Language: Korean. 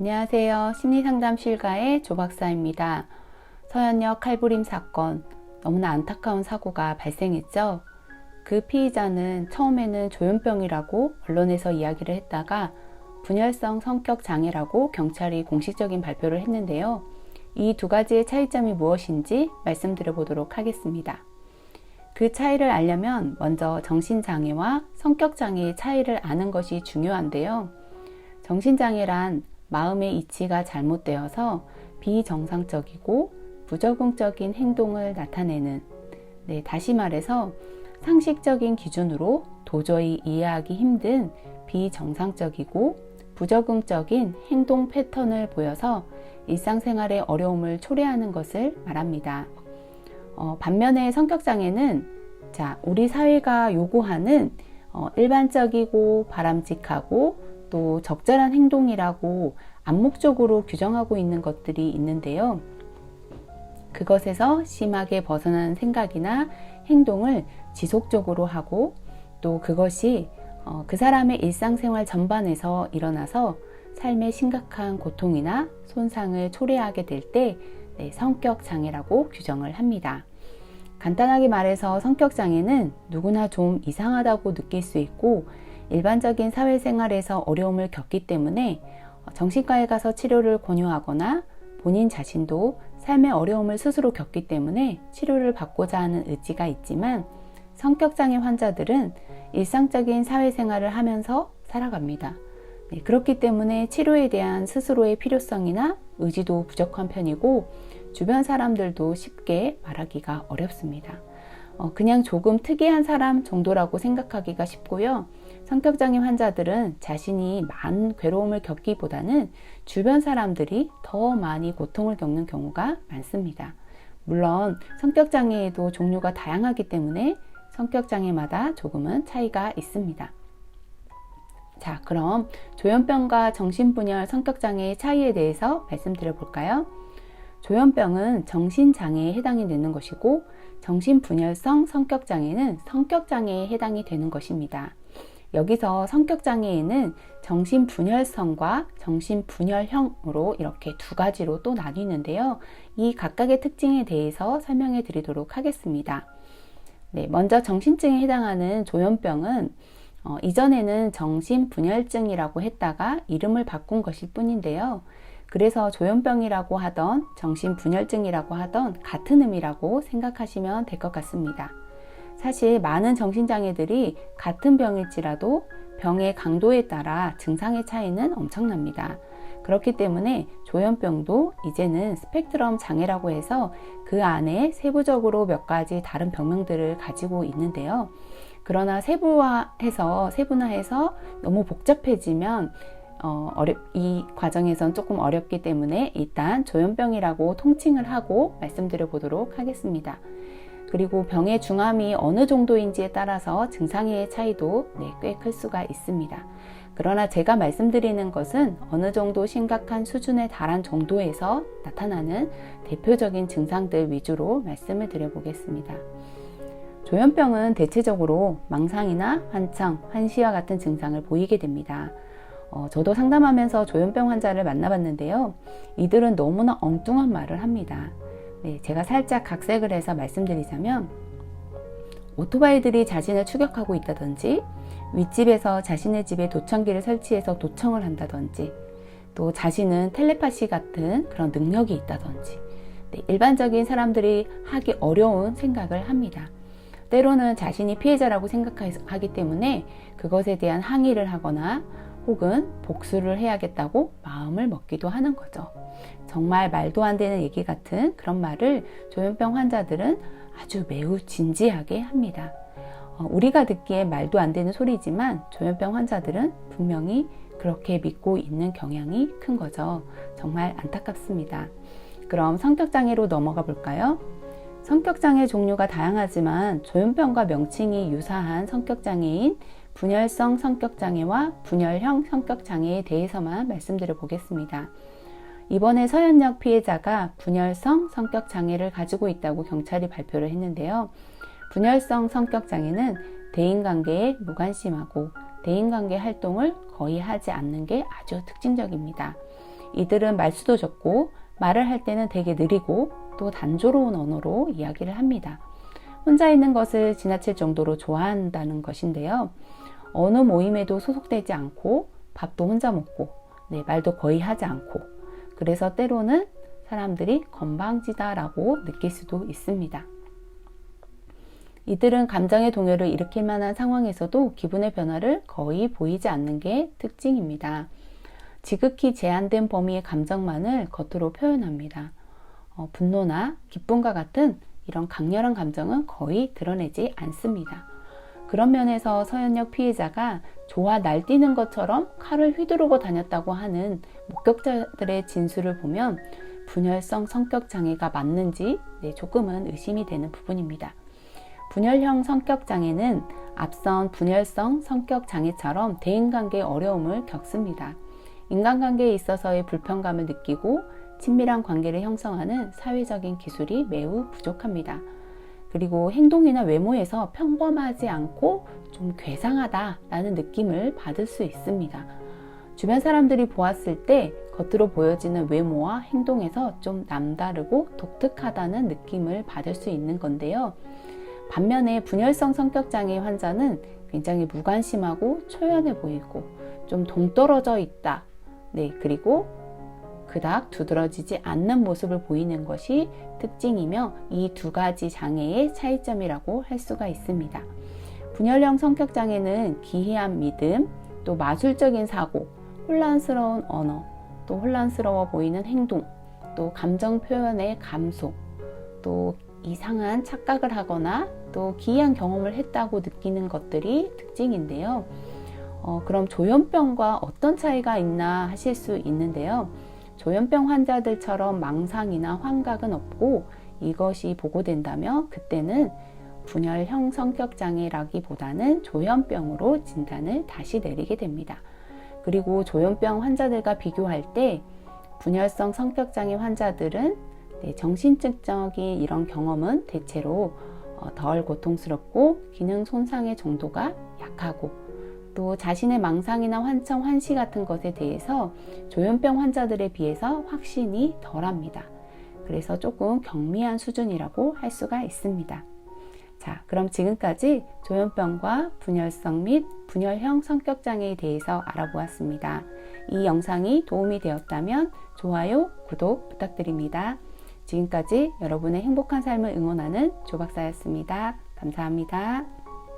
안녕하세요. 심리상담실가의 조박사입니다. 서현역 칼부림 사건, 너무나 안타까운 사고가 발생했죠. 그 피의자는 처음에는 조현병이라고 언론에서 이야기를 했다가 분열성 성격 장애라고 경찰이 공식적인 발표를 했는데요. 이 두 가지의 차이점이 무엇인지 말씀드려 보도록 하겠습니다. 그 차이를 알려면 먼저 정신장애와 성격장애의 차이를 아는 것이 중요한데요. 정신장애란 마음의 이치가 잘못되어서 비정상적이고 부적응적인 행동을 나타내는, 다시 말해서 상식적인 기준으로 도저히 이해하기 힘든 비정상적이고 부적응적인 행동 패턴을 보여서 일상생활의 어려움을 초래하는 것을 말합니다. 반면에 성격장애는 우리 사회가 요구하는 일반적이고 바람직하고 또 적절한 행동이라고 암묵적으로 규정하고 있는 것들이 있는데요. 그것에서 심하게 벗어나는 생각이나 행동을 지속적으로 하고 또 그것이 그 사람의 일상생활 전반에서 일어나서 삶에 심각한 고통이나 손상을 초래하게 될 때 성격장애라고 규정을 합니다. 간단하게 말해서 성격장애는 누구나 좀 이상하다고 느낄 수 있고 일반적인 사회생활에서 어려움을 겪기 때문에 정신과에 가서 치료를 권유하거나 본인 자신도 삶의 어려움을 스스로 겪기 때문에 치료를 받고자 하는 의지가 있지만 성격장애 환자들은 일상적인 사회생활을 하면서 살아갑니다. 그렇기 때문에 치료에 대한 스스로의 필요성이나 의지도 부족한 편이고 주변 사람들도 쉽게 말하기가 어렵습니다. 그냥 조금 특이한 사람 정도라고 생각하기가 쉽고요. 성격장애 환자들은 자신이 많은 괴로움을 겪기보다는 주변 사람들이 더 많이 고통을 겪는 경우가 많습니다. 물론 성격장애에도 종류가 다양하기 때문에 성격장애마다 조금은 차이가 있습니다. 그럼 조현병과 정신분열 성격장애의 차이에 대해서 말씀드려 볼까요? 조현병은 정신장애에 해당이 되는 것이고 정신분열성 성격장애는 성격장애에 해당이 되는 것입니다. 여기서 성격장애에는 정신분열성과 정신분열형으로 이렇게 두 가지로 또 나뉘는데요. 이 각각의 특징에 대해서 설명해 드리도록 하겠습니다. 먼저 정신증에 해당하는 조현병은 이전에는 정신분열증이라고 했다가 이름을 바꾼 것일 뿐인데요. 그래서 조현병이라고 하던 정신분열증이라고 하던 같은 의미라고 생각하시면 될 것 같습니다. 사실 많은 정신장애들이 같은 병일지라도 병의 강도에 따라 증상의 차이는 엄청납니다. 그렇기 때문에 조현병도 이제는 스펙트럼 장애라고 해서 그 안에 세부적으로 몇 가지 다른 병명들을 가지고 있는데요. 그러나 세분화해서 너무 복잡해지면 이 과정에선 조금 어렵기 때문에 일단 조현병이라고 통칭을 하고 말씀드려 보도록 하겠습니다. 그리고 병의 중함이 어느 정도인지에 따라서 증상의 차이도 꽤 클 수가 있습니다. 그러나 제가 말씀드리는 것은 어느 정도 심각한 수준에 달한 정도에서 나타나는 대표적인 증상들 위주로 말씀을 드려보겠습니다. 조현병은 대체적으로 망상이나 환청, 환시와 같은 증상을 보이게 됩니다. 저도 상담하면서 조현병 환자를 만나봤는데요. 이들은 너무나 엉뚱한 말을 합니다. 제가 살짝 각색을 해서 말씀드리자면 오토바이들이 자신을 추격하고 있다든지 윗집에서 자신의 집에 도청기를 설치해서 도청을 한다든지 또 자신은 텔레파시 같은 그런 능력이 있다든지 일반적인 사람들이 하기 어려운 생각을 합니다. 때로는 자신이 피해자라고 생각하기 때문에 그것에 대한 항의를 하거나 혹은 복수를 해야겠다고 마음을 먹기도 하는 거죠. 정말 말도 안 되는 얘기 같은 그런 말을 조현병 환자들은 아주 매우 진지하게 합니다. 우리가 듣기에 말도 안 되는 소리지만 조현병 환자들은 분명히 그렇게 믿고 있는 경향이 큰 거죠. 정말 안타깝습니다. 그럼 성격장애로 넘어가 볼까요? 성격장애 종류가 다양하지만 조현병과 명칭이 유사한 성격장애인 분열성 성격장애와 분열형 성격장애에 대해서만 말씀드려 보겠습니다. 이번에 서현역 피해자가 분열성 성격장애를 가지고 있다고 경찰이 발표를 했는데요. 분열성 성격장애는 대인관계에 무관심하고 대인관계 활동을 거의 하지 않는 게 아주 특징적입니다. 이들은 말수도 적고 말을 할 때는 되게 느리고 또 단조로운 언어로 이야기를 합니다. 혼자 있는 것을 지나칠 정도로 좋아한다는 것인데요. 어느 모임에도 소속되지 않고 밥도 혼자 먹고 말도 거의 하지 않고 그래서 때로는 사람들이 건방지다라고 느낄 수도 있습니다. 이들은 감정의 동요를 일으킬 만한 상황에서도 기분의 변화를 거의 보이지 않는 게 특징입니다. 지극히 제한된 범위의 감정만을 겉으로 표현합니다. 분노나 기쁨과 같은 이런 강렬한 감정은 거의 드러내지 않습니다. 그런 면에서 서현역 피해자가 조와 날뛰는 것처럼 칼을 휘두르고 다녔다고 하는 목격자들의 진술을 보면 분열성 성격 장애가 맞는지 조금은 의심이 되는 부분입니다. 분열형 성격 장애는 앞선 분열성 성격 장애처럼 대인관계의 어려움을 겪습니다. 인간관계에 있어서의 불편감을 느끼고 친밀한 관계를 형성하는 사회적인 기술이 매우 부족합니다. 그리고 행동이나 외모에서 평범하지 않고 좀 괴상하다라는 느낌을 받을 수 있습니다. 주변 사람들이 보았을 때 겉으로 보여지는 외모와 행동에서 좀 남다르고 독특하다는 느낌을 받을 수 있는 건데요. 반면에 분열성 성격장애 환자는 굉장히 무관심하고 초연해 보이고 좀 동떨어져 있다. 그리고 그닥 두드러지지 않는 모습을 보이는 것이 특징이며 이 두 가지 장애의 차이점이라고 할 수가 있습니다. 분열형 성격장애는 기이한 믿음, 또 마술적인 사고, 혼란스러운 언어, 또 혼란스러워 보이는 행동, 또 감정 표현의 감소, 또 이상한 착각을 하거나 또 기이한 경험을 했다고 느끼는 것들이 특징인데요. 그럼 조현병과 어떤 차이가 있나 하실 수 있는데요. 조현병 환자들처럼 망상이나 환각은 없고 이것이 보고된다면 그때는 분열형 성격장애라기보다는 조현병으로 진단을 다시 내리게 됩니다. 그리고 조현병 환자들과 비교할 때 분열성 성격장애 환자들은 정신증적인 이런 경험은 대체로 덜 고통스럽고 기능 손상의 정도가 약하고 또 자신의 망상이나 환청, 환시 같은 것에 대해서 조현병 환자들에 비해서 확신이 덜합니다. 그래서 조금 경미한 수준이라고 할 수가 있습니다. 자, 그럼 지금까지 조현병과 분열성 및 분열형 성격장애에 대해서 알아보았습니다. 이 영상이 도움이 되었다면 좋아요, 구독 부탁드립니다. 지금까지 여러분의 행복한 삶을 응원하는 조박사였습니다. 감사합니다.